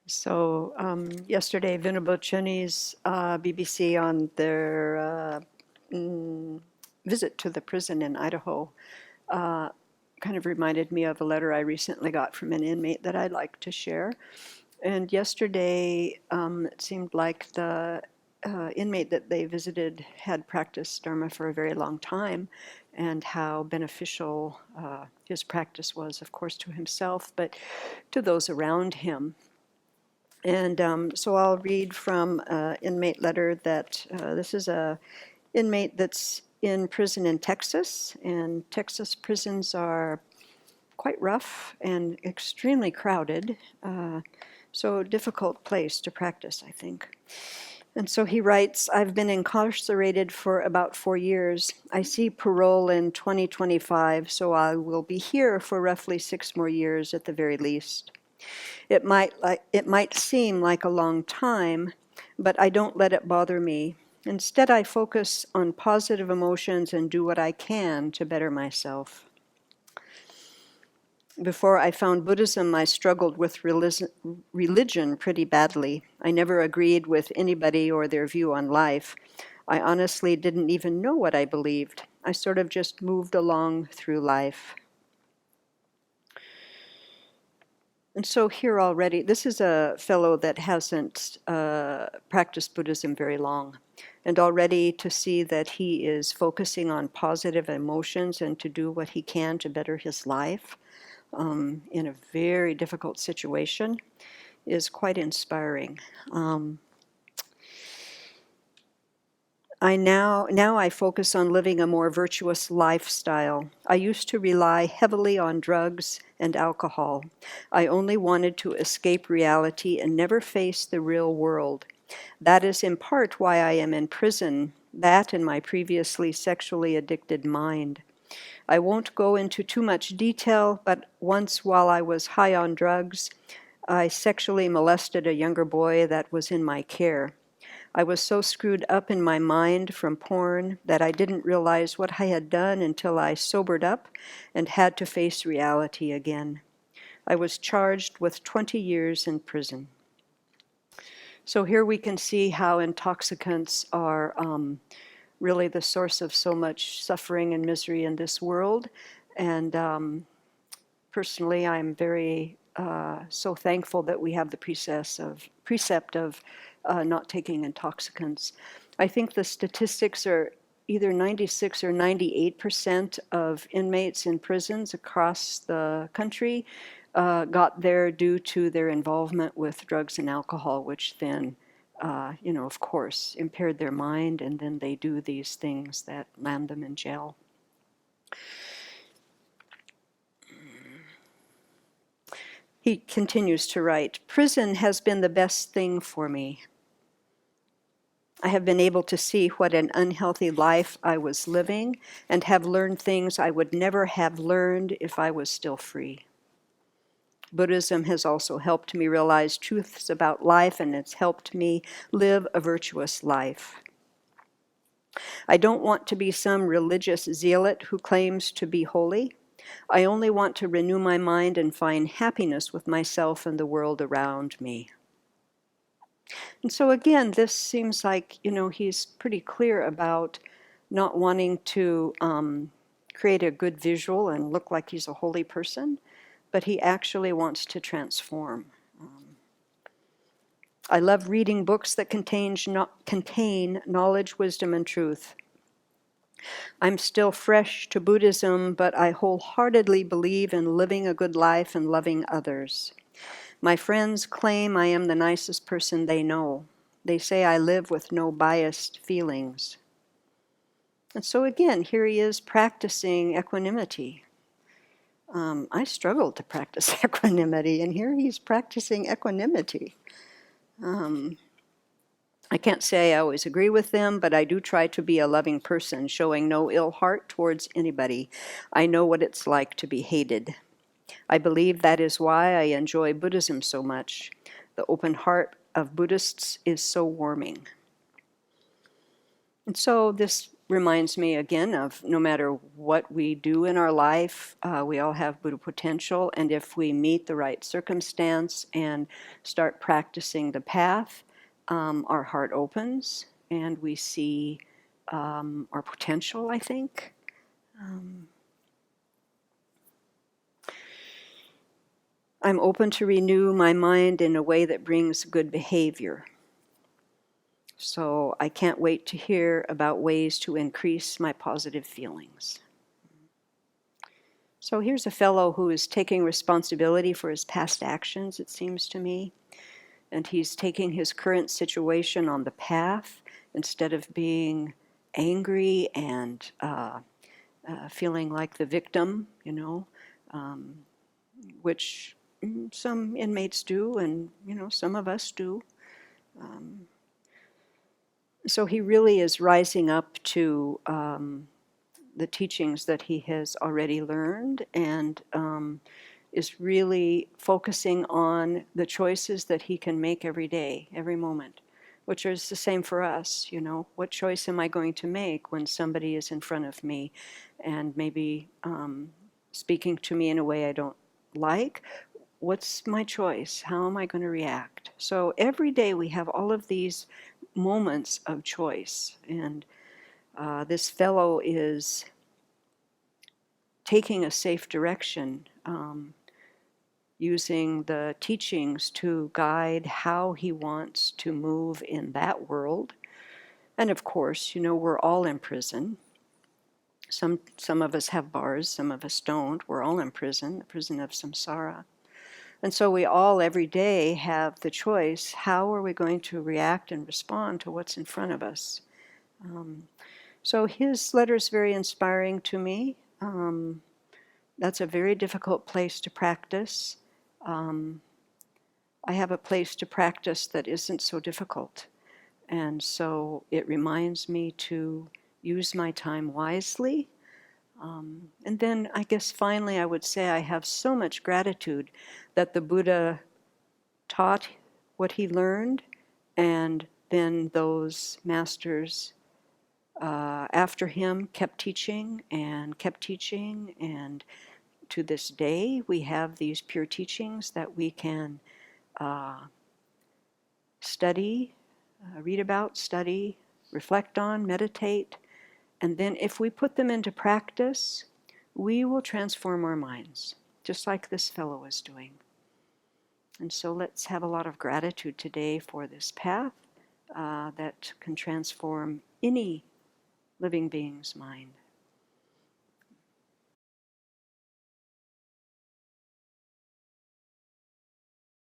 Yesterday, Venerable Chuni's BBC on their visit to the prison in Idaho kind of reminded me of a letter I recently got from an inmate that I'd like to share. And yesterday, it seemed like the inmate that they visited had practiced Dharma for a very long time, and how beneficial his practice was, of course, to himself, but to those around him. And so I'll read from an inmate letter that this is a inmate that's in prison in Texas, and Texas prisons are quite rough and extremely crowded, so difficult place to practice, I think. And so he writes, I've been incarcerated for about 4 years. I see parole in 2025, so I will be here for roughly 6 more years at the very least. It might seem like a long time, but I don't let it bother me. Instead, I focus on positive emotions and do what I can to better myself. Before I found Buddhism, I struggled with religion pretty badly. I never agreed with anybody or their view on life. I honestly didn't even know what I believed. I sort of just moved along through life. And so here already, this is a fellow that hasn't practiced Buddhism very long. And already to see that he is focusing on positive emotions and to do what he can to better his life in a very difficult situation is quite inspiring. Now I focus on living a more virtuous lifestyle. I used to rely heavily on drugs and alcohol. I only wanted to escape reality and never face the real world. That is in part why I am in prison, that and my previously sexually addicted mind. I won't go into too much detail, but once while I was high on drugs, I sexually molested a younger boy that was in my care. I was so screwed up in my mind from porn that I didn't realize what I had done until I sobered up and had to face reality again. I was charged with 20 years in prison. So here we can see how intoxicants are really the source of so much suffering and misery in this world. And personally, I'm very so thankful that we have the precept of not taking intoxicants. I think the statistics are either 96 or 98% of inmates in prisons across the country got there due to their involvement with drugs and alcohol, which then of course, impaired their mind, and then they do these things that land them in jail. He continues to write, prison has been the best thing for me. I have been able to see what an unhealthy life I was living and have learned things I would never have learned if I was still free. Buddhism has also helped me realize truths about life, and it's helped me live a virtuous life. I don't want to be some religious zealot who claims to be holy. I only want to renew my mind and find happiness with myself and the world around me. And so again, this seems like, he's pretty clear about not wanting to create a good visual and look like he's a holy person, but he actually wants to transform. I love reading books that contain knowledge, wisdom, and truth. I'm still fresh to Buddhism, but I wholeheartedly believe in living a good life and loving others. My friends claim I am the nicest person they know. They say I live with no biased feelings. And so again, here he is practicing equanimity. I struggled to practice equanimity, and here he's practicing equanimity. I can't say I always agree with them, but I do try to be a loving person, showing no ill heart towards anybody. I know what it's like to be hated. I believe that is why I enjoy Buddhism so much. The open heart of Buddhists is so warming. And so this reminds me again of no matter what we do in our life, we all have Buddha potential, and if we meet the right circumstance and start practicing the path, our heart opens and we see our potential, I think. I'm open to renew my mind in a way that brings good behavior. So I can't wait to hear about ways to increase my positive feelings. So here's a fellow who is taking responsibility for his past actions, it seems to me. And he's taking his current situation on the path instead of being angry and feeling like the victim, which some inmates do, and some of us do. So he really is rising up to the teachings that he has already learned, and is really focusing on the choices that he can make every day, every moment, which is the same for us. What choice am I going to make when somebody is in front of me and maybe speaking to me in a way I don't like? What's my choice? How am I going to react? So every day we have all of these moments of choice, and this fellow is taking a safe direction, using the teachings to guide how he wants to move in that world. And of course, we're all in prison. Some of us have bars, some of us don't. We're all in prison, the prison of samsara. And so we all every day have the choice, how are we going to react and respond to what's in front of us? So his letter is very inspiring to me. That's a very difficult place to practice. I have a place to practice that isn't so difficult. And so it reminds me to use my time wisely. And then I guess finally I would say I have so much gratitude that the Buddha taught what he learned, and then those masters after him kept teaching, and to this day we have these pure teachings that we can study, read about, study, reflect on, meditate, and then if we put them into practice, we will transform our minds, just like this fellow is doing. And so let's have a lot of gratitude today for this path that can transform any living being's mind.